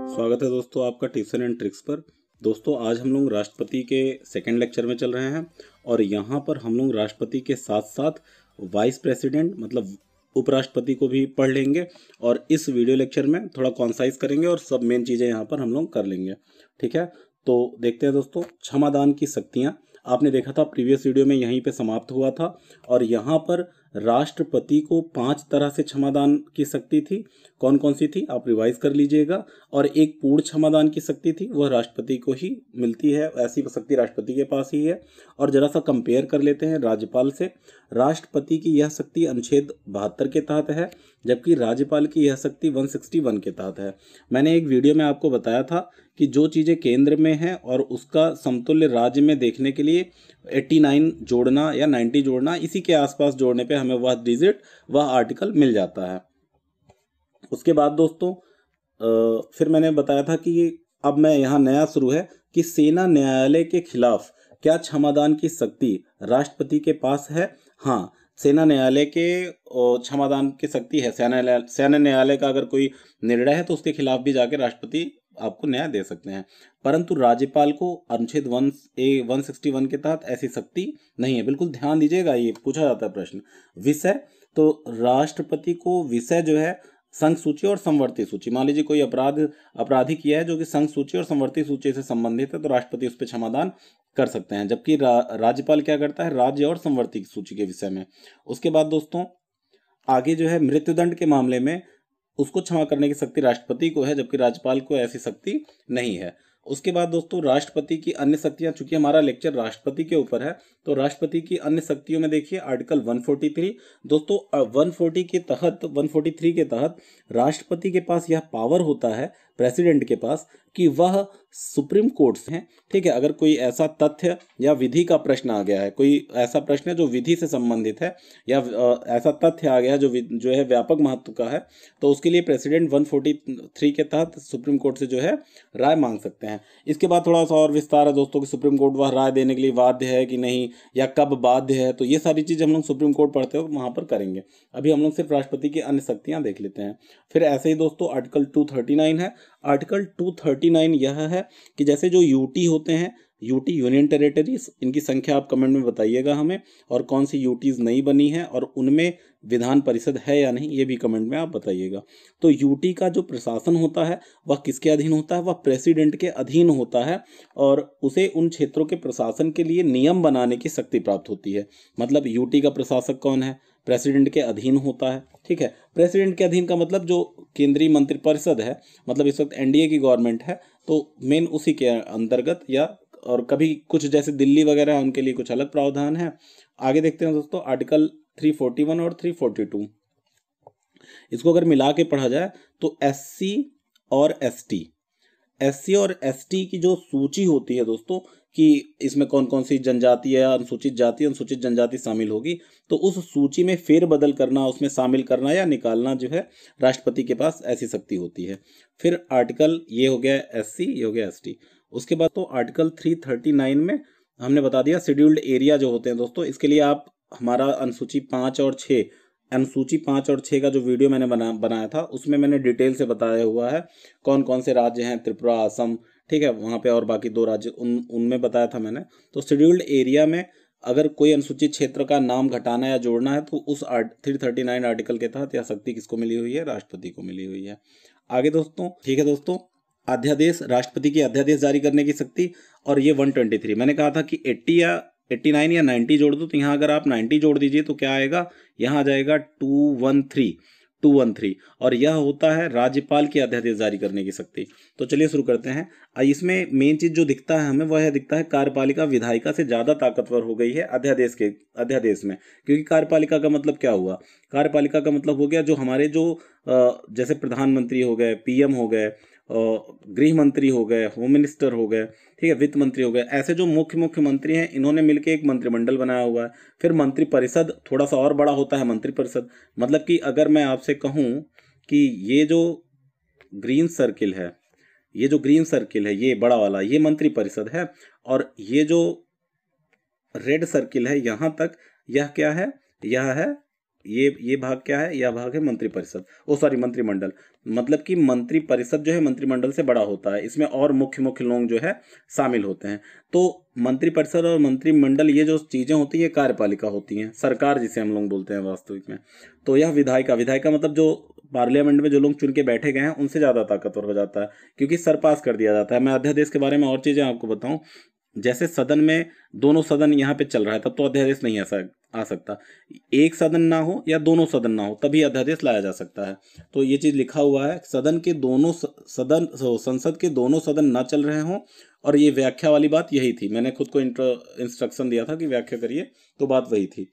स्वागत है दोस्तों आपका टिप्स एंड ट्रिक्स पर। दोस्तों आज हम लोग राष्ट्रपति के सेकंड लेक्चर में चल रहे हैं और यहाँ पर हम लोग राष्ट्रपति के साथ साथ वाइस प्रेसिडेंट मतलब उपराष्ट्रपति को भी पढ़ लेंगे और इस वीडियो लेक्चर में थोड़ा कॉन्साइज करेंगे और सब मेन चीज़ें यहाँ पर हम लोग कर लेंगे। ठीक है, तो देखते हैं दोस्तों। क्षमादान की शक्तियाँ आपने देखा था प्रीवियस वीडियो में, यहीं पे समाप्त हुआ था और यहाँ पर राष्ट्रपति को 5 तरह से क्षमादान की शक्ति थी। कौन कौन सी थी आप रिवाइज कर लीजिएगा। और एक पूर्ण क्षमादान की शक्ति थी, वह राष्ट्रपति को ही मिलती है, ऐसी शक्ति राष्ट्रपति के पास ही है। और जरा सा कंपेयर कर लेते हैं राज्यपाल से। राष्ट्रपति की यह शक्ति अनुच्छेद 72 के तहत है, जबकि राज्यपाल की यह शक्ति 161 के तहत है। मैंने एक वीडियो में आपको बताया था कि जो चीज़ें केंद्र में हैं और उसका समतुल्य राज्य में देखने के लिए 89 जोड़ना या 90 जोड़ना, इसी के आसपास जोड़ने पे हमें वह डिजिट वह आर्टिकल मिल जाता है। उसके बाद दोस्तों फिर मैंने बताया था कि अब मैं यहाँ नया शुरू है कि सेना न्यायालय के खिलाफ क्या क्षमादान की शक्ति राष्ट्रपति के पास है। हाँ, सेना न्यायालय के क्षमादान की शक्ति है। सेना न्यायालय का अगर कोई निर्णय है तो उसके खिलाफ भी जाके राष्ट्रपति आपको न्याय दे सकते हैं, परंतु राज्यपाल को अनुच्छेद 161 के तहत ऐसी शक्ति नहीं है। बिल्कुल ध्यान दीजिएगा, ये पूछा जाता है प्रश्न। विषय तो राष्ट्रपति को विषय जो है संघ सूची और समवर्ती सूची, मान लीजिए कोई अपराधी किया है जो कि संघ सूची और समवर्ती सूची से संबंधित है, तो राष्ट्रपति उस पर क्षमादान कर सकते हैं। जबकि राज्यपाल क्या करता है, राज्य और समवर्ती सूची के विषय में। उसके बाद दोस्तों आगे जो है मृत्युदंड के मामले में उसको क्षमा करने की शक्ति राष्ट्रपति को है, जबकि राज्यपाल को ऐसी शक्ति नहीं है। उसके बाद दोस्तों राष्ट्रपति की अन्य शक्तियां, चूंकि हमारा लेक्चर राष्ट्रपति के ऊपर है तो राष्ट्रपति की अन्य शक्तियों में देखिए आर्टिकल 143। दोस्तों 143 के तहत राष्ट्रपति के पास यह पावर होता है, प्रेसिडेंट के पास, कि वह सुप्रीम कोर्ट से हैं। ठीक है, अगर कोई ऐसा तथ्य या विधि का प्रश्न आ गया है, कोई ऐसा प्रश्न है जो विधि से संबंधित है या ऐसा तथ्य आ गया है जो है व्यापक महत्व का है, तो उसके लिए प्रेसिडेंट 143 के तहत सुप्रीम कोर्ट से जो है राय मांग सकते हैं। इसके बाद थोड़ा सा और विस्तार है दोस्तों कि सुप्रीम कोर्ट वह राय देने के लिए बाध्य है कि नहीं, या कब बाध्य है, तो ये सारी चीज़ हम लोग सुप्रीम कोर्ट पढ़ते हो वहाँ पर करेंगे। अभी हम लोग सिर्फ राष्ट्रपति की अन्य शक्तियाँ देख लेते हैं। फिर ऐसे ही दोस्तों आर्टिकल 239 है। आर्टिकल 239 यह है कि जैसे जो यूटी होते हैं, यूटी यूनियन टेरिटरीज, इनकी संख्या आप कमेंट में बताइएगा हमें, और कौन सी यूटीज नई बनी है और उनमें विधान परिषद है या नहीं, ये भी कमेंट में आप बताइएगा। तो यूटी का जो प्रशासन होता है वह किसके अधीन होता है, वह प्रेसिडेंट के अधीन होता है और उसे उन क्षेत्रों के प्रशासन के लिए नियम बनाने की शक्ति प्राप्त होती है। मतलब यूटी का प्रशासक कौन है, प्रेसिडेंट के अधीन होता है। ठीक है, प्रेसिडेंट के अधीन का मतलब जो केंद्रीय मंत्रिपरिषद है, मतलब इस वक्त एनडीए की गवर्नमेंट है तो मेन उसी के अंतर्गत, या और कभी कुछ जैसे दिल्ली वगैरह है उनके लिए कुछ अलग प्रावधान है। आगे देखते हैं दोस्तों आर्टिकल 341 और 342, इसको अगर मिला के पढ़ा जाए तो एससी और एसटी की जो सूची होती है दोस्तों कि इसमें कौन कौन सी जनजाति है, अनुसूचित जाति, अनुसूचित जनजाति शामिल होगी, तो उस सूची में फेरबदल करना, उसमें शामिल करना या निकालना जो है राष्ट्रपति के पास ऐसी शक्ति होती है। फिर आर्टिकल ये हो गया एससी, ये हो गया एसटी। उसके बाद तो आर्टिकल 339 में हमने बता दिया शेड्यूल्ड एरिया जो होते हैं दोस्तों, इसके लिए आप हमारा अनुसूची 5 और 6 का जो वीडियो मैंने बनाया था उसमें मैंने डिटेल से बताया हुआ है कौन कौन से राज्य हैं, त्रिपुरा, असम, ठीक है, वहाँ पे और बाकी 2 राज्य उनमें बताया था मैंने। तो शेड्यूल्ड एरिया में अगर कोई अनुसूचित क्षेत्र का नाम घटाना या जोड़ना है तो उस 339 आर्टिकल के तहत यह शक्ति किसको मिली हुई है, राष्ट्रपति को मिली हुई है। आगे दोस्तों, ठीक है दोस्तों, अध्यादेश, राष्ट्रपति की अध्यादेश जारी करने की शक्ति, और ये 123। मैंने कहा था कि 89 या 90 जोड़ दो, तो यहाँ अगर आप 90 जोड़ दीजिए तो क्या आएगा, यहाँ आ जाएगा 213, और यह होता है राज्यपाल की अध्यादेश जारी करने की शक्ति। तो चलिए शुरू करते हैं। इसमें मेन चीज जो दिखता है हमें वह दिखता है कार्यपालिका विधायिका से ज्यादा ताकतवर हो गई है अध्यादेश में, क्योंकि कार्यपालिका का मतलब क्या हुआ, कार्यपालिका का मतलब हो गया जो हमारे जो जैसे प्रधानमंत्री हो गए, पीएम हो गए, गृह मंत्री हो गए, होम मिनिस्टर हो गए, ठीक है, वित्त मंत्री हो गए, ऐसे जो मुख्य मंत्री हैं इन्होंने मिलकर एक मंत्रिमंडल बनाया हुआ है। फिर मंत्रिपरिषद थोड़ा सा और बड़ा होता है मंत्रिपरिषद, मतलब कि अगर मैं आपसे कहूं कि ये जो ग्रीन सर्किल है, ये बड़ा वाला, ये मंत्रिपरिषद है, और ये जो रेड सर्किल है यहाँ तक, यह क्या है, यह है ये भाग क्या है, यह भाग है मंत्रिपरिषद, मंत्रिमंडल। मतलब कि मंत्रिपरिषद जो है मंत्रिमंडल से बड़ा होता है, इसमें और मुख्य मुख्य लोग जो है शामिल होते हैं। तो मंत्रिपरिषद और मंत्रिमंडल ये जो चीजें होती है, ये कार्यपालिका होती हैं, सरकार जिसे हम लोग बोलते हैं वास्तविक में। तो यह विधायिका, विधायिका मतलब जो पार्लियामेंट में जो लोग चुन के बैठे गए हैं उनसे ज्यादा ताकतवर हो जाता है, क्योंकि सर पास कर दिया जाता है। मैं अध्यादेश के बारे में और चीजें आपको बताऊं, जैसे सदन में दोनों सदन यहाँ पे चल रहा है, तब तो अध्यादेश नहीं आ सकता। एक सदन ना हो या दोनों सदन ना हो तभी अध्यादेश लाया जा सकता है। तो ये चीज लिखा हुआ है, सदन के दोनों संसद के दोनों सदन ना चल रहे हों। और ये व्याख्या वाली बात यही थी, मैंने खुद को इंस्ट्रक्शन दिया था कि व्याख्या करिए, तो बात वही थी।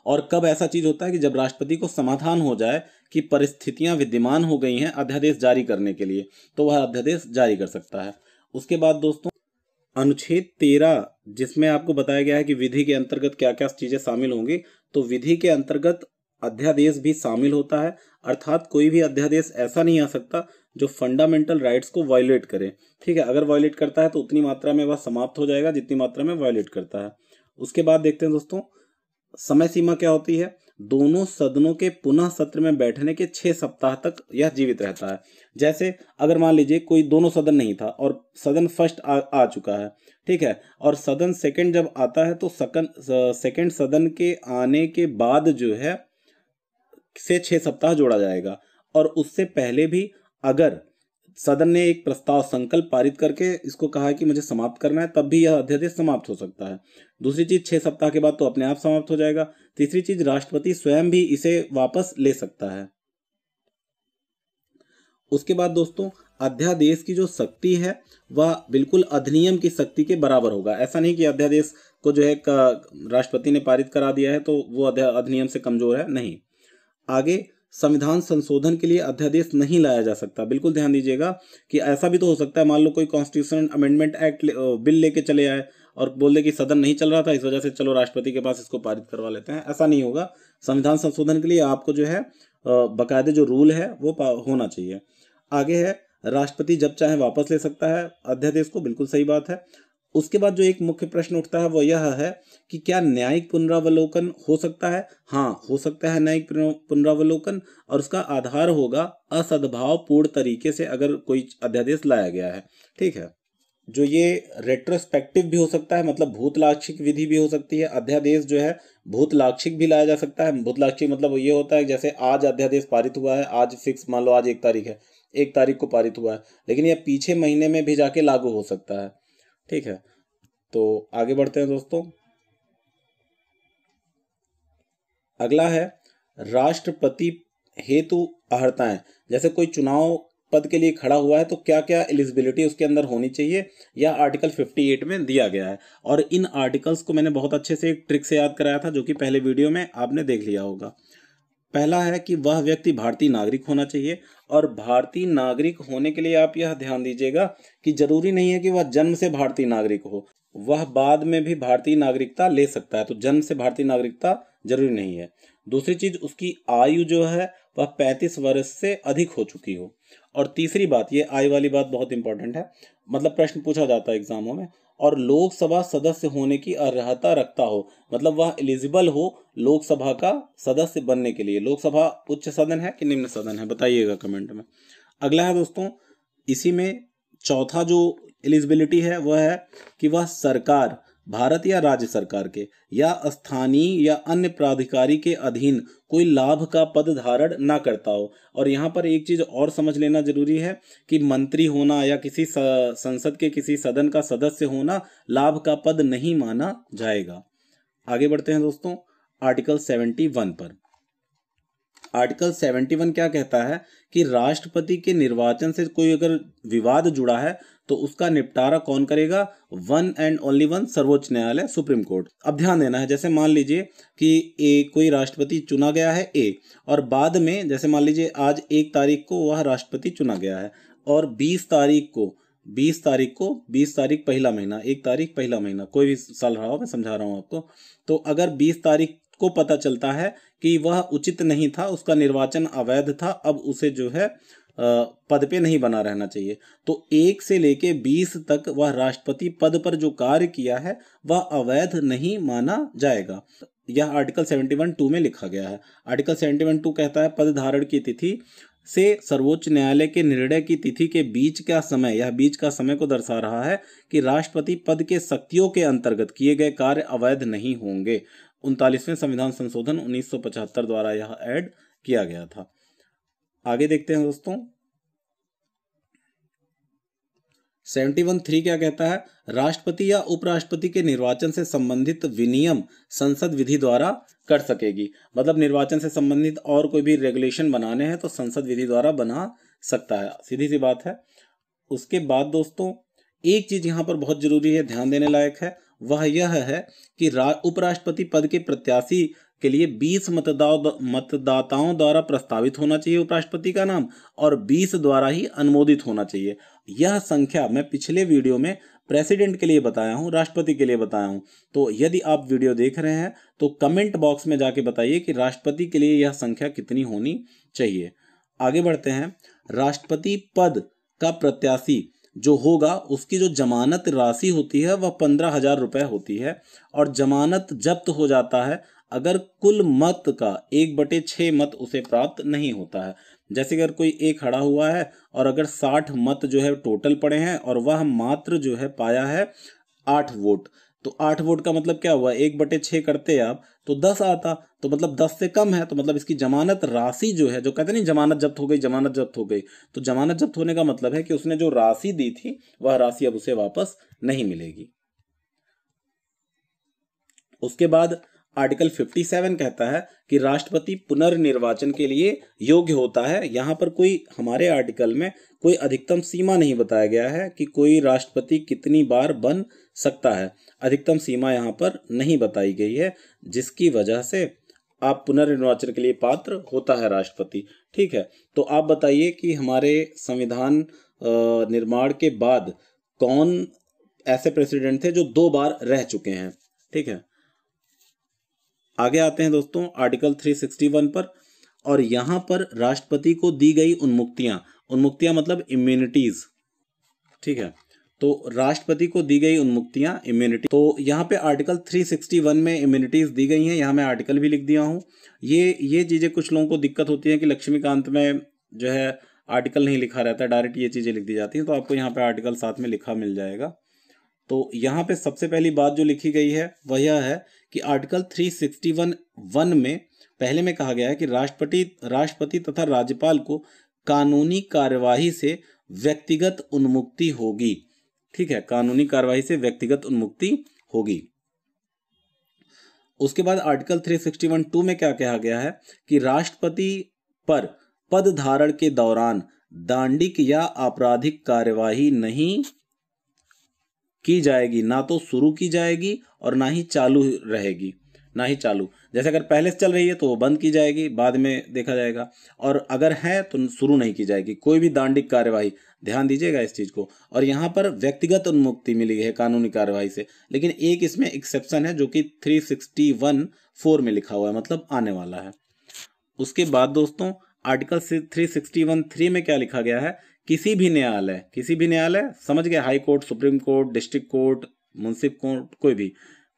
और कब ऐसा चीज होता है कि जब राष्ट्रपति को समाधान हो जाए कि परिस्थितियां विद्यमान हो गई हैं अध्यादेश जारी करने के लिए, तो वह अध्यादेश जारी कर सकता है। उसके बाद दोस्तों अनुच्छेद 13, जिसमें आपको बताया गया है कि विधि के अंतर्गत क्या क्या चीजें शामिल होंगी, तो विधि के अंतर्गत अध्यादेश भी शामिल होता है। अर्थात कोई भी अध्यादेश ऐसा नहीं आ सकता जो फंडामेंटल राइट्स को वायलेट करे। ठीक है, अगर वायलेट करता है तो उतनी मात्रा में वह समाप्त हो जाएगा जितनी मात्रा में वायलेट करता है। उसके बाद देखते हैं दोस्तों समय सीमा क्या होती है। दोनों सदनों के पुनः सत्र में बैठने के 6 सप्ताह तक यह जीवित रहता है। जैसे अगर मान लीजिए कोई दोनों सदन नहीं था और सदन फर्स्ट आ चुका है, ठीक है, और सदन सेकंड जब आता है तो सेकंड सदन के आने के बाद जो है से 6 सप्ताह जोड़ा जाएगा। और उससे पहले भी अगर सदन ने एक प्रस्ताव संकल्प पारित करके इसको कहा है कि मुझे समाप्त करना है, तब भी यह अध्यादेश समाप्त हो सकता है। दूसरी चीज 6 सप्ताह के बाद तो अपने आप समाप्त हो जाएगा। तीसरी चीज राष्ट्रपति स्वयं भी इसे वापस ले सकता है। उसके बाद दोस्तों अध्यादेश की जो शक्ति है वह बिल्कुल अधिनियम की शक्ति के बराबर होगा। ऐसा नहीं कि अध्यादेश को जो है राष्ट्रपति ने पारित करा दिया है तो वो अधिनियम से कमजोर है, नहीं। आगे संविधान संशोधन के लिए अध्यादेश नहीं लाया जा सकता। बिल्कुल ध्यान दीजिएगा कि ऐसा भी तो हो सकता है, मान लो कोई कॉन्स्टिट्यूशन अमेंडमेंट एक्ट बिल लेके चले आए और बोल दे कि सदन नहीं चल रहा था, इस वजह से चलो राष्ट्रपति के पास इसको पारित करवा लेते हैं। ऐसा नहीं होगा। संविधान संशोधन के लिए आपको जो है बाकायदे जो रूल है वो होना चाहिए। आगे है राष्ट्रपति जब चाहे वापस ले सकता है अध्यादेश को, बिल्कुल सही बात है। उसके बाद जो एक मुख्य प्रश्न उठता है वो यह है कि क्या न्यायिक पुनरावलोकन हो सकता है। हाँ, हो सकता है न्यायिक पुनरावलोकन, और उसका आधार होगा असद्भाव पूर्ण तरीके से अगर कोई अध्यादेश लाया गया है। ठीक है, जो ये रेट्रोस्पेक्टिव भी हो सकता है, मतलब भूतलाक्षिक विधि भी हो सकती है। अध्यादेश जो है भूतलाक्षिक भी लाया जा सकता है। भूतलाक्षिक मतलब ये होता है जैसे आज अध्यादेश पारित हुआ है, आज फिक्स मान लो आज 1 तारीख है, 1 तारीख को पारित हुआ है, लेकिन यह पीछे महीने में भी जाके लागू हो सकता है। ठीक है, तो आगे बढ़ते हैं दोस्तों। अगला है राष्ट्रपति हेतु अर्हताएं। जैसे कोई चुनाव पद के लिए खड़ा हुआ है तो क्या क्या एलिजिबिलिटी उसके अंदर होनी चाहिए, या आर्टिकल 58 में दिया गया है। और इन आर्टिकल्स को मैंने बहुत अच्छे से एक ट्रिक से याद कराया था जो कि पहले वीडियो में आपने देख लिया होगा। पहला है कि वह व्यक्ति भारतीय नागरिक होना चाहिए, और भारतीय नागरिक होने के लिए आप यह ध्यान दीजिएगा कि जरूरी नहीं है कि वह जन्म से भारतीय नागरिक हो, वह बाद में भी भारतीय नागरिकता ले सकता है। तो जन्म से भारतीय नागरिकता जरूरी नहीं है। दूसरी चीज, उसकी आयु जो है वह 35 वर्ष से अधिक हो चुकी हो। और तीसरी बात, ये आयु वाली बात बहुत इंपॉर्टेंट है, मतलब प्रश्न पूछा जाता है एग्जामों में, और लोकसभा सदस्य होने की अर्हता रखता हो, मतलब वह एलिजिबल हो लोकसभा का सदस्य बनने के लिए। लोकसभा उच्च सदन है कि निम्न सदन है, बताइएगा कमेंट में। अगला है दोस्तों, इसी में चौथा जो एलिजिबिलिटी है वह है कि वह सरकार, भारत या राज्य सरकार के या स्थानीय या अन्य प्राधिकारी के अधीन कोई लाभ का पद धारण ना करता हो। और यहाँ पर एक चीज और समझ लेना जरूरी है कि मंत्री होना या किसी संसद के किसी सदन का सदस्य होना लाभ का पद नहीं माना जाएगा। आगे बढ़ते हैं दोस्तों आर्टिकल 71 पर। आर्टिकल 71 क्या कहता है कि राष्ट्रपति के निर्वाचन से कोई अगर विवाद जुड़ा है तो उसका निपटारा कौन करेगा, वन एंड ओनली वन, सर्वोच्च न्यायालय, सुप्रीम कोर्ट। अब ध्यान देना है, जैसे मान लीजिए कि कोई राष्ट्रपति चुना गया है ए, और बाद में जैसे मान लीजिए आज 1 तारीख को वह राष्ट्रपति चुना गया है, और 20 तारीख पहला महीना, 1 तारीख पहला महीना, कोई भी साल रहा हो, मैं समझा रहा हूँ आपको। तो अगर 20 तारीख को पता चलता है कि वह उचित नहीं था, उसका निर्वाचन अवैध था, अब उसे जो है पद पे नहीं बना रहना चाहिए, तो 1 से लेके 20 तक वह राष्ट्रपति पद पर जो कार्य किया है वह अवैध नहीं माना जाएगा। यह आर्टिकल 71(2) में लिखा गया है। आर्टिकल 71(2) कहता है पद धारण की तिथि से सर्वोच्च न्यायालय के निर्णय की तिथि के बीच का समय, यह बीच का समय को दर्शा रहा है कि राष्ट्रपति पद के शक्तियों के अंतर्गत किए गए कार्य अवैध नहीं होंगे। 39वें संविधान संशोधन 1975 द्वारा यह ऐड किया गया था। आगे देखते हैं दोस्तों, 71(3) क्या कहता है? राष्ट्रपति या उपराष्ट्रपति के निर्वाचन से संबंधित विनियम संसद विधि द्वारा कर सकेगी। मतलब निर्वाचन से संबंधित और कोई भी रेगुलेशन बनाने हैं तो संसद विधि द्वारा बना सकता है, सीधी सी बात है। उसके बाद दोस्तों एक चीज यहाँ पर बहुत जरूरी है, ध्यान देने लायक है, वह यह है कि उपराष्ट्रपति पद के प्रत्याशी के लिए 20 मतदाताओं द्वारा प्रस्तावित होना चाहिए उपराष्ट्रपति का नाम, और 20 द्वारा ही अनुमोदित होना चाहिए। यह संख्या मैं पिछले वीडियो में प्रेसिडेंट के लिए बताया हूं, राष्ट्रपति के लिए बताया हूं। तो यदि आप वीडियो देख रहे हैं तो कमेंट बॉक्स में जाके बताइए कि राष्ट्रपति के लिए यह संख्या कितनी होनी चाहिए। आगे बढ़ते हैं, राष्ट्रपति पद का प्रत्याशी जो होगा उसकी जो जमानत राशि होती है वह 15,000 रुपये होती है, और जमानत जब्त हो जाता है अगर कुल मत का 1/6 मत उसे प्राप्त नहीं होता है। जैसे अगर कोई एक खड़ा हुआ है और अगर 60 मत जो है टोटल पड़े हैं और वह मात्र जो है पाया है 8 वोट, तो 8 वोट का मतलब क्या हुआ, 1/6 करते आप तो 10 आता, तो मतलब 10 से कम है, तो मतलब इसकी जमानत राशि जो है, जो कहते नहीं जमानत जब्त हो गई, जमानत जब्त हो गई, तो जमानत जब्त होने का मतलब है कि उसने जो राशि दी थी वह राशि अब उसे वापस नहीं मिलेगी। उसके बाद आर्टिकल 57 कहता है कि राष्ट्रपति पुनर्निर्वाचन के लिए योग्य होता है। यहाँ पर कोई हमारे आर्टिकल में कोई अधिकतम सीमा नहीं बताया गया है कि कोई राष्ट्रपति कितनी बार बन सकता है, अधिकतम सीमा यहाँ पर नहीं बताई गई है, जिसकी वजह से आप पुनर्निर्वाचन के लिए पात्र होता है राष्ट्रपति। ठीक है, तो आप बताइए कि हमारे संविधान निर्माण के बाद कौन ऐसे प्रेसिडेंट थे जो 2 बार रह चुके हैं। ठीक है, आगे आते हैं दोस्तों आर्टिकल 361 पर, और यहां पर राष्ट्रपति को दी गई उन्मुक्तियां मतलब इम्यूनिटीज। ठीक है, तो राष्ट्रपति को दी गई उन्मुक्तियां इम्यूनिटी, तो यहाँ पे आर्टिकल 361 में इम्यूनिटीज दी गई हैं। यहाँ मैं आर्टिकल भी लिख दिया हूँ। ये चीजें कुछ लोगों को दिक्कत होती है कि लक्ष्मीकांत में जो है आर्टिकल नहीं लिखा रहता है, डायरेक्ट ये चीजें लिख दी जाती हैं, तो आपको यहाँ पे आर्टिकल साथ में लिखा मिल जाएगा। तो यहाँ पे सबसे पहली बात जो लिखी गई है वह यह है कि आर्टिकल 361(1) में पहले में कहा गया है कि राष्ट्रपति तथा राज्यपाल को कानूनी कार्यवाही से व्यक्तिगत उन्मुक्ति होगी। ठीक है, कानूनी कार्यवाही से व्यक्तिगत उन्मुक्ति होगी। उसके बाद आर्टिकल 361(2) में क्या कहा गया है कि राष्ट्रपति पर पद धारण के दौरान दांडिक या आपराधिक कार्यवाही नहीं की जाएगी, ना तो शुरू की जाएगी और ना ही चालू रहेगी, ना ही चालू। जैसे अगर पहले से चल रही है तो वो बंद की जाएगी, बाद में देखा जाएगा, और अगर है तो शुरू नहीं की जाएगी कोई भी दांडिक कार्यवाही। ध्यान दीजिएगा इस चीज को। और यहाँ पर व्यक्तिगत उन्मुक्ति मिली है कानूनी कार्यवाही से, लेकिन एक इसमें एक्सेप्शन है जो कि 361(4) में लिखा हुआ है, मतलब आने वाला है। उसके बाद दोस्तों आर्टिकल 361(3) में क्या लिखा गया है, किसी भी न्यायालय समझ गए, high court, supreme court, district court, मुंसिफ कोर्ट, कोई भी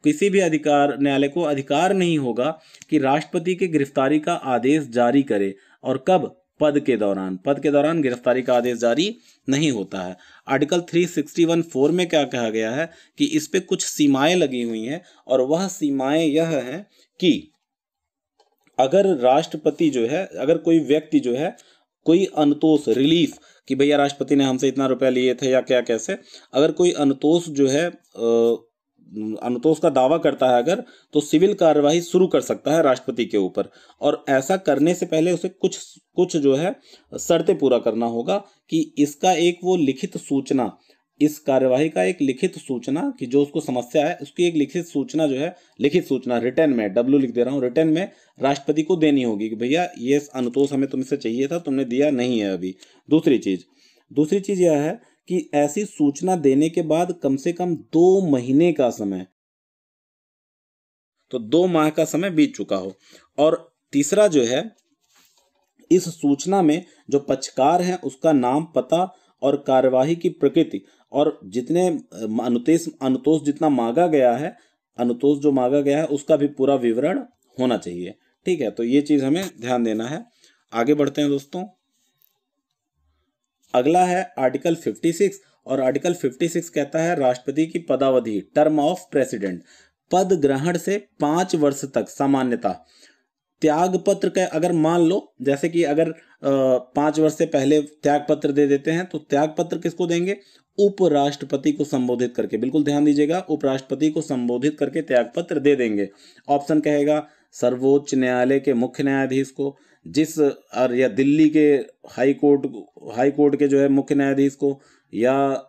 किसी भी न्यायालय को अधिकार नहीं होगा कि राष्ट्रपति के गिरफ्तारी का आदेश जारी करे, और कब, पद के दौरान गिरफ्तारी का आदेश जारी नहीं होता है। आर्टिकल 361(4) में क्या कहा गया है कि इस पे कुछ सीमाएं लगी हुई हैं, और वह सीमाएं यह है कि अगर राष्ट्रपति जो है, अगर कोई व्यक्ति जो है कोई अनुतोष रिलीफ कि भैया राष्ट्रपति ने हमसे इतना रुपया लिए थे या क्या कैसे, अगर कोई अनुतोष जो है अनुतोष का दावा करता है अगर, तो सिविल कार्यवाही शुरू कर सकता है राष्ट्रपति के ऊपर, और ऐसा करने से पहले उसे कुछ जो है शर्तें पूरा करना होगा कि इसका एक वो लिखित सूचना, इस कार्यवाही का एक लिखित सूचना, कि जो उसको समस्या है उसकी एक लिखित सूचना जो है, लिखित सूचना रिटर्न में, W लिख दे रहा हूँ, रिटर्न में राष्ट्रपति को देनी होगी कि भैया ये अनुतोष हमें तुमसे चाहिए था, तुमने दिया नहीं है अभी। दूसरी चीज यह है कि ऐसी सूचना देने के बाद कम से कम 2 महीने का समय, तो 2 माह का समय बीत चुका हो। और तीसरा जो है, इस सूचना में जो पक्षकार हैं उसका नाम, पता और कार्यवाही की प्रकृति, और जितने अनुतोष जितना मांगा गया है अनुतोष जो मांगा गया है उसका भी पूरा विवरण होना चाहिए। ठीक है, तो ये चीज हमें ध्यान देना है। आगे बढ़ते हैं दोस्तों। अगला है आर्टिकल 56, और आर्टिकल 56 कहता है राष्ट्रपति की पदावधि, टर्म ऑफ प्रेसिडेंट, पद ग्रहण से 5 वर्ष तक सामान्यता त्याग पत्र का, अगर मान लो जैसे कि अगर 5 वर्ष से पहले त्याग पत्र दे देते हैं तो त्याग पत्र किसको देंगे? उपराष्ट्रपति को संबोधित करके। बिल्कुल ध्यान दीजिएगा, उपराष्ट्रपति को संबोधित करके त्याग पत्र दे देंगे। ऑप्शन कहेगा सर्वोच्च न्यायालय के मुख्य न्यायाधीश को, जिस और या दिल्ली के हाई कोर्ट के जो है मुख्य न्यायाधीश को, या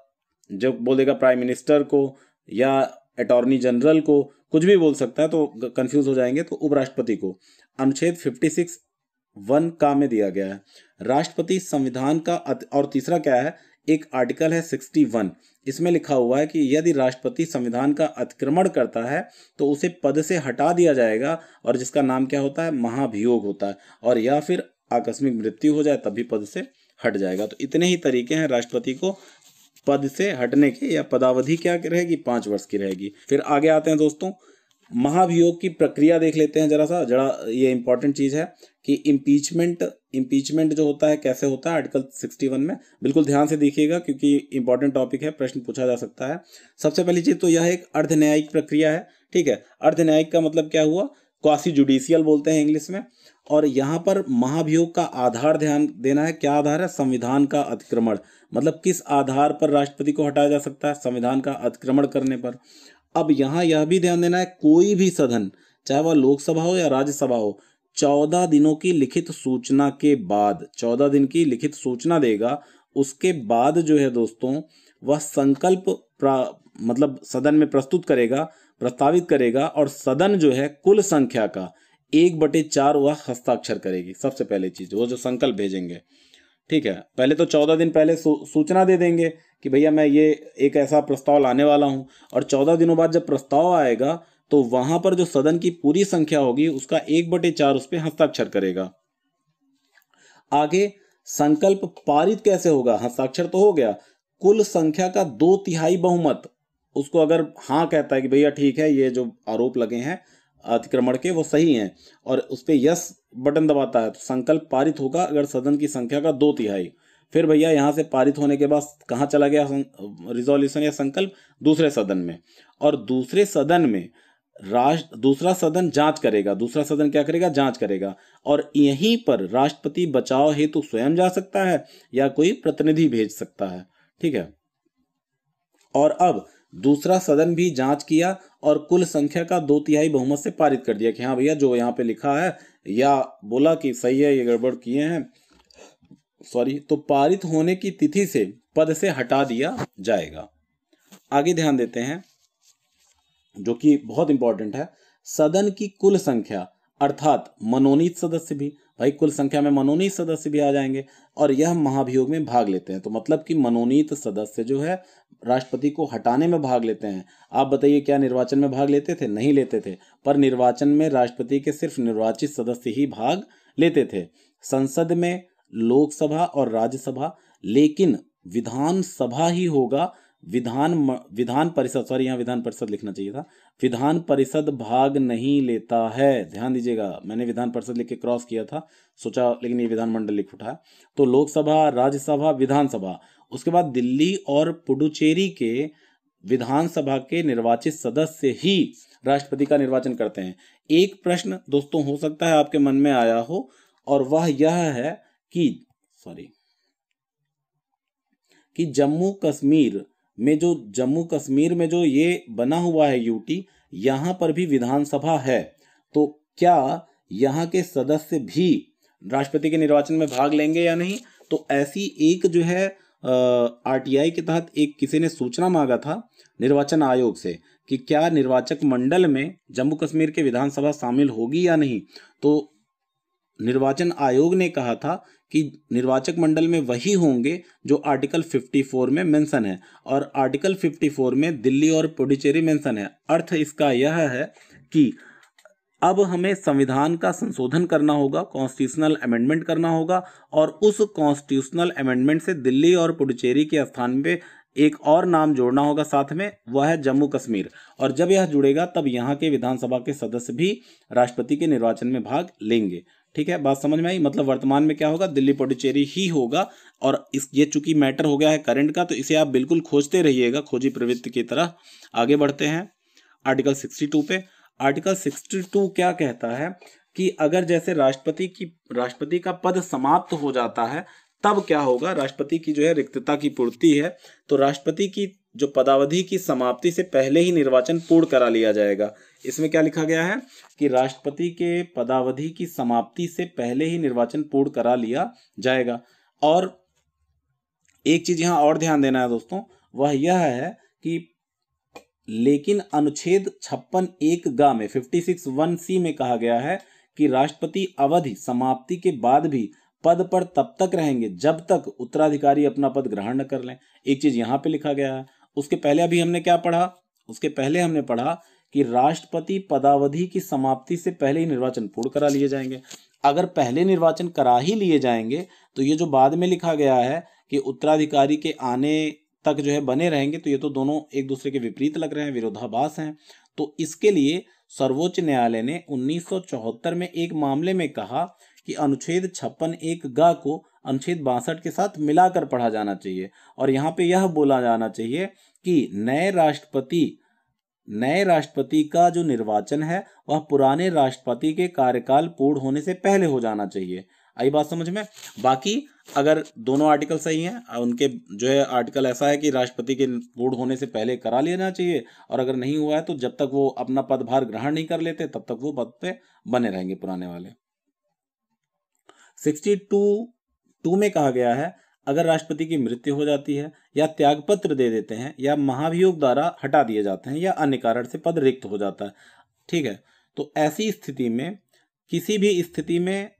जो बोलेगा प्राइम मिनिस्टर को, या अटॉर्नी जनरल को, कुछ भी बोल सकता है तो कंफ्यूज हो जाएंगे, तो उपराष्ट्रपति को। अनुच्छेद 56(1) का में दिया गया है राष्ट्रपति संविधान का और तीसरा क्या है, एक आर्टिकल है 61, इसमें लिखा हुआ है कि यदि राष्ट्रपति संविधान का अतिक्रमण करता है तो उसे पद से हटा दिया जाएगा, और जिसका नाम क्या होता है? महाभियोग होता है, और या फिर आकस्मिक मृत्यु हो जाए तब भी पद से हट जाएगा। तो इतने ही तरीके हैं राष्ट्रपति को पद से हटने के, या पदावधि क्या रहेगी? 5 वर्ष की रहेगी। फिर आगे आते हैं दोस्तों, महाभियोग की प्रक्रिया देख लेते हैं जरा ये इंपॉर्टेंट चीज है कि इम्पीचमेंट जो होता है कैसे होता है आर्टिकल 61 में। बिल्कुल ध्यान से देखिएगा क्योंकि इंपॉर्टेंट टॉपिक है, प्रश्न पूछा जा सकता है। सबसे पहली चीज तो यह एक अर्धन्यायिक प्रक्रिया है। ठीक है, अर्धन्यायिक का मतलब क्या हुआ? क्वासी जुडिशियल बोलते हैं इंग्लिश में। और यहाँ पर महाभियोग का आधार ध्यान देना है। क्या आधार है? संविधान का अतिक्रमण। मतलब किस आधार पर राष्ट्रपति को हटाया जा सकता है? संविधान का अतिक्रमण करने पर। अब यहाँ यह भी ध्यान देना है, कोई भी सदन, चाहे वह लोकसभा हो या राज्यसभा हो, 14 दिनों की लिखित सूचना के बाद, 14 दिन की लिखित सूचना देगा, उसके बाद जो है दोस्तों वह संकल्प मतलब सदन में प्रस्तावित करेगा, और सदन जो है कुल संख्या का 1/4 वह हस्ताक्षर करेगी। सबसे पहले चीज वो जो संकल्प भेजेंगे। ठीक है, पहले तो 14 दिन पहले सूचना दे देंगे कि भैया मैं ये एक ऐसा प्रस्ताव लाने वाला हूं, और 14 दिनों बाद जब प्रस्ताव आएगा तो वहां पर जो सदन की पूरी संख्या होगी उसका 1/4 उस पर हस्ताक्षर करेगा। आगे संकल्प पारित कैसे होगा? हस्ताक्षर तो हो गया, कुल संख्या का 2/3 बहुमत उसको अगर हाँ कहता है कि भैया ठीक है ये जो आरोप लगे हैं अतिक्रमण के वो सही हैं, और उस पर यस बटन दबाता है, तो संकल्प पारित होगा अगर सदन की संख्या का 2/3। फिर भैया यहाँ से पारित होने के बाद कहाँ चला गया रिजोल्यूशन या संकल्प? दूसरे सदन में। और दूसरे सदन में दूसरा सदन जांच करेगा। दूसरा सदन क्या करेगा? जांच करेगा। और यहीं पर राष्ट्रपति बचाव हेतु स्वयं जा सकता है या कोई प्रतिनिधि भेज सकता है। ठीक है, और अब दूसरा सदन भी जांच किया और कुल संख्या का 2/3 बहुमत से पारित कर दिया कि हाँ भैया जो यहाँ पे लिखा है, या बोला कि सही है, ये गड़बड़ किए हैं, सॉरी, तो पारित होने की तिथि से पद से हटा दिया जाएगा। आगे ध्यान देते हैं जो कि बहुत इंपॉर्टेंट है, सदन की कुल संख्या अर्थात मनोनीत सदस्य भी, भाई कुल संख्या में मनोनीत सदस्य भी आ जाएंगे और यह महाभियोग में भाग लेते हैं। तो मतलब कि मनोनीत सदस्य जो है राष्ट्रपति को हटाने में भाग लेते हैं। आप बताइए क्या निर्वाचन में भाग लेते थे? नहीं लेते थे, पर निर्वाचन में राष्ट्रपति के सिर्फ निर्वाचित सदस्य ही भाग लेते थे। संसद में लोकसभा और राज्यसभा, लेकिन विधानसभा ही होगा, विधान परिषद, सॉरी यहाँ विधान परिषद लिखना चाहिए था, विधान परिषद भाग नहीं लेता है। ध्यान दीजिएगा, मैंने विधान परिषद लिख के क्रॉस किया था, सोचा लेकिन ये विधानमंडल लिख उठा है। तो लोकसभा, राज्यसभा, विधानसभा, उसके बाद दिल्ली और पुडुचेरी के विधानसभा के निर्वाचित सदस्य ही राष्ट्रपति का निर्वाचन करते हैं। एक प्रश्न दोस्तों हो सकता है आपके मन में आया हो, और वह यह है कि जम्मू कश्मीर में जो ये बना हुआ है यूटी, यहाँ पर भी विधानसभा है, तो क्या यहाँ के सदस्य भी राष्ट्रपति के निर्वाचन में भाग लेंगे या नहीं? तो ऐसी एक जो है आरटीआई के तहत एक किसी ने सूचना मांगा था निर्वाचन आयोग से कि क्या निर्वाचक मंडल में जम्मू कश्मीर के विधानसभा शामिल होगी या नहीं। तो निर्वाचन आयोग ने कहा था कि निर्वाचक मंडल में वही होंगे जो आर्टिकल 54 में मेंशन है, और आर्टिकल 54 में दिल्ली और पुडुचेरी मेंशन है। अर्थ इसका यह है कि अब हमें संविधान का संशोधन करना होगा, कॉन्स्टिट्यूशनल अमेंडमेंट करना होगा, और उस कॉन्स्टिट्यूशनल अमेंडमेंट से दिल्ली और पुडुचेरी के स्थान पे एक और नाम जोड़ना होगा साथ में, वह है जम्मू कश्मीर। और जब यह जुड़ेगा तब यहाँ के विधानसभा के सदस्य भी राष्ट्रपति के निर्वाचन में भाग लेंगे। ठीक है, बात समझ में आई। मतलब वर्तमान में क्या होगा, दिल्ली पुडुचेरी ही होगा। और ये चूंकि मैटर हो गया है करंट का, तो इसे आप बिल्कुल खोजते रहिएगा, खोजी प्रवृत्ति की तरह। आगे बढ़ते हैं आर्टिकल 62 पे। आर्टिकल 62 क्या कहता है कि अगर जैसे राष्ट्रपति का पद समाप्त हो जाता है, तब क्या होगा, राष्ट्रपति की जो है रिक्तता की पूर्ति है, तो राष्ट्रपति की जो पदावधि की समाप्ति से पहले ही निर्वाचन पूर्ण करा लिया जाएगा। इसमें क्या लिखा गया है कि राष्ट्रपति के पदावधि की समाप्ति से पहले ही निर्वाचन पूर्ण करा लिया जाएगा। और एक चीज यहां और ध्यान देना है दोस्तों, वह यह है कि लेकिन अनुच्छेद 56(1) में 56(1)(c) में कहा गया है कि राष्ट्रपति अवधि समाप्ति के बाद भी पद पर तब तक रहेंगे जब तक उत्तराधिकारी अपना पद ग्रहण न कर लें। एक चीज यहां पे लिखा गया है। उसके पहले अभी हमने क्या पढ़ा, उसके पहले हमने पढ़ा कि राष्ट्रपति पदावधि की समाप्ति से पहले ही निर्वाचन पूर्ण करा लिए जाएंगे। अगर पहले निर्वाचन करा ही लिए जाएंगे तो ये जो बाद में लिखा गया है कि उत्तराधिकारी के आने तक जो है बने रहेंगे, तो ये तो दोनों एक दूसरे के विपरीत लग रहे हैं, विरोधाभास हैं। तो इसके लिए सर्वोच्च न्यायालय ने 1974 में एक मामले में कहा कि अनुच्छेद 56(1) को अनुच्छेद 62 के साथ मिलाकर पढ़ा जाना चाहिए। और यहाँ पे यह बोला जाना चाहिए कि नए राष्ट्रपति का जो निर्वाचन है वह पुराने राष्ट्रपति के कार्यकाल पूर्ण होने से पहले हो जाना चाहिए। आई बात समझ में। बाकी अगर दोनों आर्टिकल सही हैं, उनके जो है आर्टिकल ऐसा है कि राष्ट्रपति के पूर्ण होने से पहले करा लेना चाहिए, और अगर नहीं हुआ है तो जब तक वो अपना पदभार ग्रहण नहीं कर लेते तब तक वो पद पे बने रहेंगे पुराने वाले। 62 में कहा गया है अगर राष्ट्रपति की मृत्यु हो जाती है या त्यागपत्र दे देते हैं या महाभियोग द्वारा हटा दिए जाते हैं या अन्य कारण से पद रिक्त हो जाता है, ठीक है, तो ऐसी स्थिति में किसी भी स्थिति में,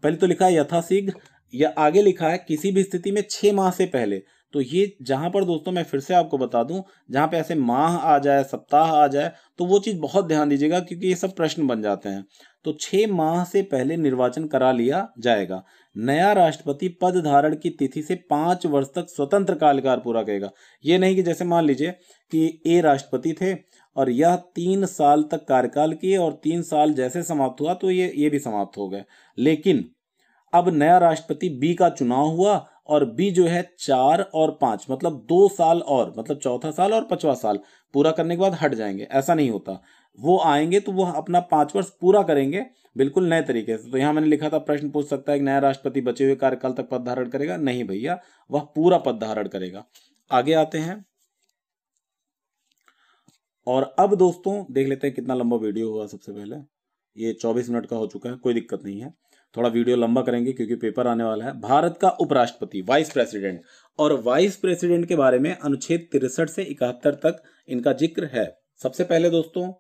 पहले तो लिखा है यथाशीघ्र, या आगे लिखा है किसी भी स्थिति में 6 माह से पहले। तो ये जहां पर दोस्तों मैं फिर से आपको बता दूं, जहां पे ऐसे माह आ जाए, सप्ताह आ जाए, तो वो चीज बहुत ध्यान दीजिएगा क्योंकि ये सब प्रश्न बन जाते हैं। तो 6 माह से पहले निर्वाचन करा लिया जाएगा। नया राष्ट्रपति पद धारण की तिथि से 5 वर्ष तक स्वतंत्र कार्यकाल पूरा करेगा। ये नहीं कि जैसे मान लीजिए कि ए राष्ट्रपति थे और यह 3 साल तक कार्यकाल किए और 3 साल जैसे समाप्त हुआ तो ये भी समाप्त हो गए, लेकिन अब नया राष्ट्रपति बी का चुनाव हुआ और बी जो है 4 और 5 मतलब 2 साल और, मतलब चौथा साल और 5वां साल पूरा करने के बाद हट जाएंगे। ऐसा नहीं होता, वो आएंगे तो वो अपना 5 वर्ष पूरा करेंगे बिल्कुल नए तरीके से। तो यहां मैंने लिखा था प्रश्न पूछ सकता है कि नया राष्ट्रपति बचे हुए कार्यकाल तक पद धारण करेगा, नहीं भैया, वह पूरा पद धारण करेगा। आगे आते हैं और अब दोस्तों देख लेते हैं कितना लंबा वीडियो हुआ। सबसे पहले ये 24 मिनट का हो चुका है, कोई दिक्कत नहीं है, थोड़ा वीडियो लंबा करेंगे क्योंकि पेपर आने वाला है। भारत का उपराष्ट्रपति, वाइस प्रेसिडेंट, और वाइस प्रेसिडेंट के बारे में अनुच्छेद 63 से 71 तक इनका जिक्र है। सबसे पहले दोस्तों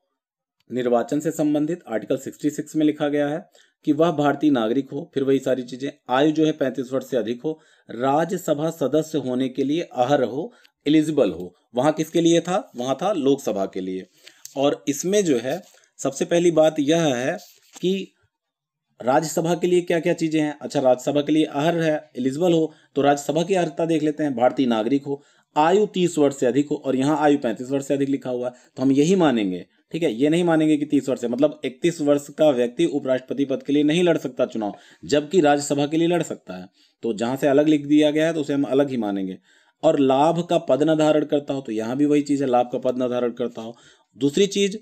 निर्वाचन से संबंधित आर्टिकल 66 में लिखा गया है कि वह भारतीय नागरिक हो, फिर वही सारी चीजें, आयु जो है 35 वर्ष से अधिक हो, राज्यसभा सदस्य होने के लिए अहर्ह हो, एलिजिबल हो। वहां किसके लिए था, वहां था लोकसभा के लिए। और इसमें जो है सबसे पहली बात यह है कि राज्यसभा के लिए क्या क्या चीजें हैं। अच्छा, राज्यसभा के लिए अहर्ह है, एलिजिबल हो, तो राज्यसभा की अर्हता देख लेते हैं। भारतीय नागरिक हो, आयु 30 वर्ष से अधिक हो, और यहाँ आयु 35 वर्ष से अधिक लिखा हुआ है, तो हम यही मानेंगे, ठीक है। ये नहीं मानेंगे कि 30 वर्ष है, मतलब 31 वर्ष का व्यक्ति उपराष्ट्रपति पद के लिए नहीं लड़ सकता चुनाव, जबकि राज्यसभा के लिए लड़ सकता है। तो जहां से अलग लिख दिया गया है तो उसे हम अलग ही मानेंगे। और लाभ का पद न धारण करता हो, तो यहां भी वही चीज है, लाभ का पद न धारण करता हो। दूसरी चीज,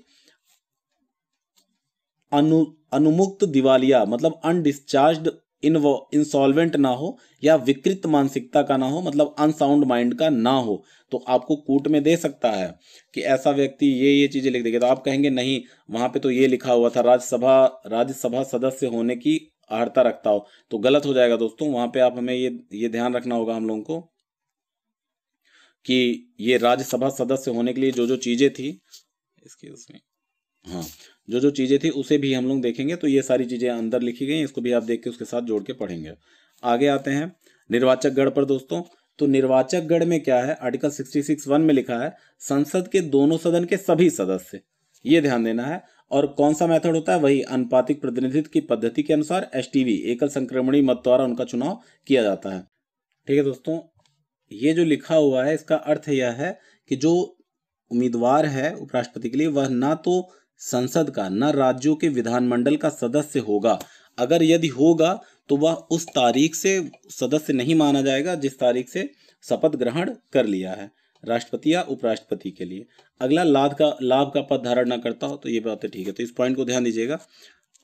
अनुमुक्त दिवालिया मतलब अनडिस्चार्ज्ड इंसॉल्वेंट ना हो, या विकृत मानसिकता का ना हो, मतलब अनसाउंड माइंड का ना हो। तो आपको कूट में दे सकता है कि ऐसा व्यक्ति ये चीजें लिख देगा, तो आप कहेंगे नहीं वहां पे तो ये लिखा हुआ था राज्यसभा सदस्य होने की अर्हता रखता हो, तो गलत हो जाएगा दोस्तों। वहां पे आप हमें ये ध्यान रखना होगा हम लोगों को कि ये राज्यसभा सदस्य होने के लिए जो जो चीजें थी इसकी, उसमें हाँ जो जो चीजें थी उसे भी हम लोग देखेंगे। तो ये सारी चीजें अंदर लिखी गई, इसको भी आप देख के उसके साथ जोड़ के पढ़ेंगे। आगे आते हैं निर्वाचक गण पर दोस्तों। तो निर्वाचक गण में क्या है, आर्टिकल 66(1) में लिखा है संसद के दोनों सदन के सभी सदस्य, ये ध्यान देना है। और कौन सा मेथड होता है, वही अनुपातिक प्रतिनिधित्व की पद्धति के अनुसार STV एकल संक्रमणी मत द्वारा उनका चुनाव किया जाता है। ठीक है दोस्तों, ये जो लिखा हुआ है इसका अर्थ यह है कि जो उम्मीदवार है उपराष्ट्रपति के लिए वह ना तो संसद का ना राज्यों के विधानमंडल का सदस्य होगा। अगर यदि होगा तो वह उस तारीख से सदस्य नहीं माना जाएगा जिस तारीख से शपथ ग्रहण कर लिया है राष्ट्रपति या उपराष्ट्रपति के लिए। अगला लाभ का पद धारण न करता हो, तो ये बात ठीक है, तो इस पॉइंट को ध्यान दीजिएगा।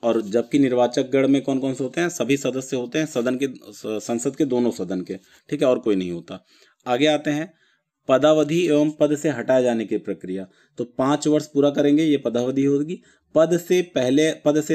और जबकि निर्वाचक गण में कौन कौन से होते हैं, सभी सदस्य होते हैं सदन के, संसद के दोनों सदन के, ठीक है, और कोई नहीं होता। आगे आते हैं पदावधि एवं पद से हटाए जाने की प्रक्रिया। तो 5 वर्ष पूरा करेंगे ये पदावधि होगी। पद से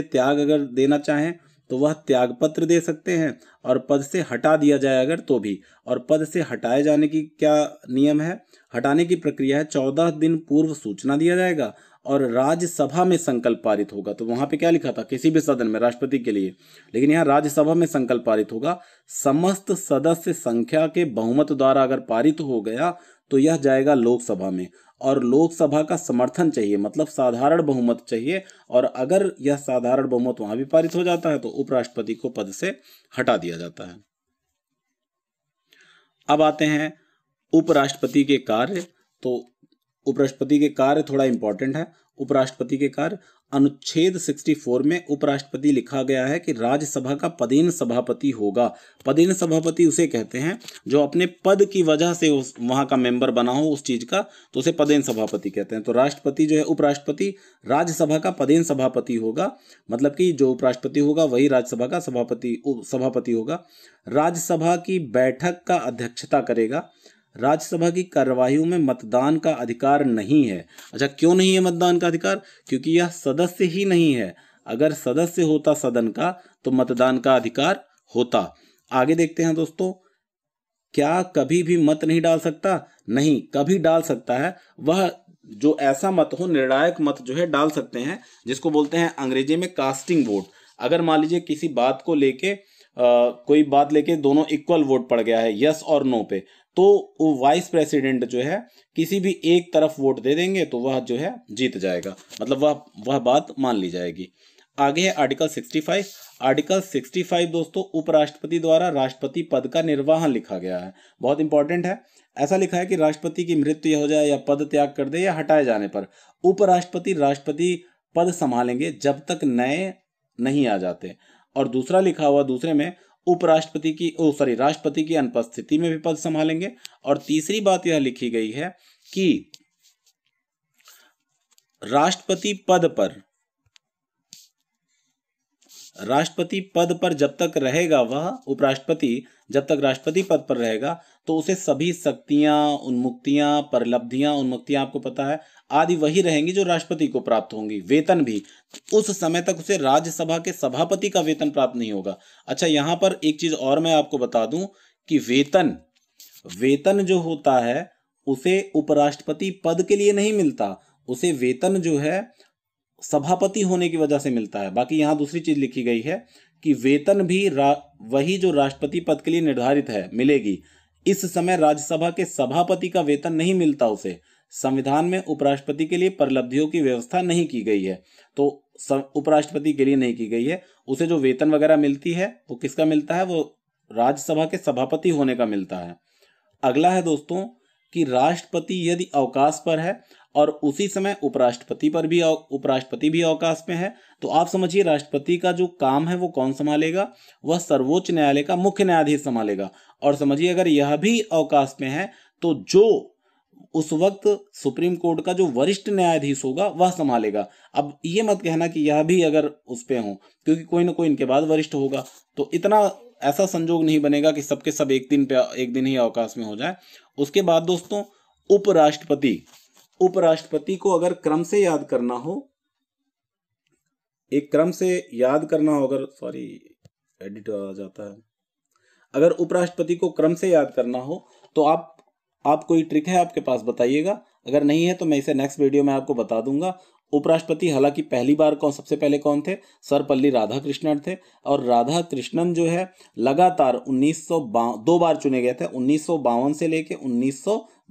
त्याग अगर देना चाहें तो वह त्याग पत्र दे सकते हैं, और पद से हटा दिया जाए अगर तो भी। और पद से हटाए जाने की क्या नियम है, हटाने की प्रक्रिया है 14 दिन पूर्व सूचना दिया जाएगा और राज्यसभा में संकल्प पारित होगा। तो वहां पे क्या लिखा था, किसी भी सदन में राष्ट्रपति के लिए, लेकिन यहाँ राज्यसभा में संकल्प पारित होगा। समस्त सदस्य संख्या के बहुमत द्वारा अगर पारित हो गया तो यह जाएगा लोकसभा में, और लोकसभा का समर्थन चाहिए, मतलब साधारण बहुमत चाहिए। और अगर यह साधारण बहुमत वहां भी पारित हो जाता है तो उपराष्ट्रपति को पद से हटा दिया जाता है। अब आते हैं उपराष्ट्रपति के कार्य। तो उपराष्ट्रपति के कार्य थोड़ा इंपॉर्टेंट है। उपराष्ट्रपति के कार्य अनुच्छेद 64 में उपराष्ट्रपति लिखा गया है कि राज्यसभा का पदेन सभापति होगा। पदेन सभापति उसे कहते हैं जो अपने पद की वजह से उस वहां का मेंबर बना हो उस चीज का, तो उसे पदेन सभापति कहते हैं। तो राष्ट्रपति जो है, उपराष्ट्रपति राज्यसभा का पदेन सभापति होगा, मतलब कि जो उपराष्ट्रपति होगा वही राज्यसभा का सभापति होगा। राज्यसभा की बैठक का अध्यक्षता करेगा। राज्यसभा की कार्यवाहियों में मतदान का अधिकार नहीं है। अच्छा, क्यों नहीं है मतदान का अधिकार? क्योंकि यह सदस्य ही नहीं है। अगर सदस्य होता सदन का तो मतदान का अधिकार होता। आगे देखते हैं दोस्तों, क्या कभी भी मत नहीं डाल सकता? नहीं, कभी डाल सकता है। वह जो ऐसा मत हो, निर्णायक मत जो है डाल सकते हैं, जिसको बोलते हैं अंग्रेजी में कास्टिंग वोट। अगर मान लीजिए किसी बात को लेके कोई बात लेके दोनों इक्वल वोट पड़ गया है यस और नो पे, तो वो वाइस प्रेसिडेंट जो है किसी भी एक तरफ वोट दे देंगे तो वह जो है जीत जाएगा, मतलब वह बात मान ली जाएगी। आगे है आर्टिकल 65। आर्टिकल 65 दोस्तों उपराष्ट्रपति द्वारा राष्ट्रपति पद का निर्वहन लिखा गया है, बहुत इंपॉर्टेंट है। ऐसा लिखा है कि राष्ट्रपति की मृत्यु हो जाए या पद त्याग कर दे या हटाए जाने पर उपराष्ट्रपति राष्ट्रपति पद संभालेंगे जब तक नए नहीं आ जाते। और दूसरा लिखा हुआ दूसरे में राष्ट्रपति की अनुपस्थिति में भी पद संभालेंगे। और तीसरी बात यह लिखी गई है कि राष्ट्रपति पद पर जब तक रहेगा वह उपराष्ट्रपति, जब तक राष्ट्रपति पद पर रहेगा तो उसे सभी शक्तियां, उन्मुक्तियां, परलब्धियां, उन्मुक्तियां आपको पता है आदि वही रहेंगी जो राष्ट्रपति को प्राप्त होंगी। वेतन भी उस समय तक उसे राज्यसभा के सभापति का वेतन प्राप्त नहीं होगा। अच्छा, यहां पर एक चीज और मैं आपको बता दूं कि वेतन जो होता है उसे उपराष्ट्रपति पद के लिए नहीं मिलता, उसे वेतन जो है सभापति होने की वजह से मिलता है। बाकी यहां दूसरी चीज लिखी गई है कि वेतन भी वही जो राष्ट्रपति पद के लिए निर्धारित है मिलेगी। इस समय राज्यसभा के सभापति का वेतन नहीं मिलता उसे। संविधान में उपराष्ट्रपति के लिए परलब्धियों की व्यवस्था नहीं की गई है, तो उपराष्ट्रपति के लिए नहीं की गई है। उसे जो वेतन वगैरह मिलती है वो किसका मिलता है, वो राज्यसभा के सभापति होने का मिलता है। अगला है दोस्तों कि राष्ट्रपति यदि अवकाश पर है और उसी समय उपराष्ट्रपति भी अवकाश में है, तो आप समझिए राष्ट्रपति का जो काम है वो कौन संभालेगा, वह सर्वोच्च न्यायालय का मुख्य न्यायाधीश संभालेगा। और समझिए अगर यह भी अवकाश में है तो जो उस वक्त सुप्रीम कोर्ट का जो वरिष्ठ न्यायाधीश होगा वह संभालेगा। अब ये मत कहना कि यह भी अगर उस पे हो, क्योंकि कोई ना कोई इनके बाद वरिष्ठ होगा, तो इतना ऐसा संजोग नहीं बनेगा कि सबके सब एक दिन ही अवकाश में हो जाए। उसके बाद दोस्तों उपराष्ट्रपति को अगर क्रम से याद करना हो, एडिट आ जाता है, अगर उपराष्ट्रपति को क्रम से याद करना हो तो आप कोई ट्रिक है आपके पास बताइएगा, अगर नहीं है तो मैं इसे नेक्स्ट वीडियो में आपको बता दूंगा। उपराष्ट्रपति हालांकि पहली बार सबसे पहले कौन थे, सर्वपल्ली राधाकृष्णन थे। और राधाकृष्णन जो है लगातार 2 बार चुने गए थे, 1952 से लेके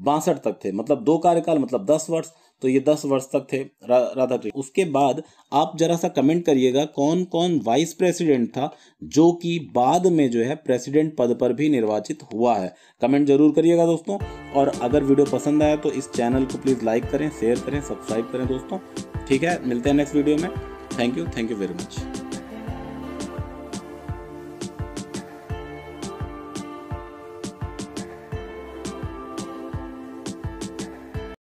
62 तक थे, मतलब 2 कार्यकाल मतलब 10 वर्ष, तो ये 10 वर्ष तक थे राधाकृष्ण। उसके बाद आप जरा सा कमेंट करिएगा कौन कौन वाइस प्रेसिडेंट था जो कि बाद में जो है प्रेसिडेंट पद पर भी निर्वाचित हुआ है। कमेंट जरूर करिएगा दोस्तों। और अगर वीडियो पसंद आया तो इस चैनल को प्लीज़ लाइक करें, शेयर करें, सब्सक्राइब करें दोस्तों। ठीक है, मिलते हैं नेक्स्ट वीडियो में। Thank you very much.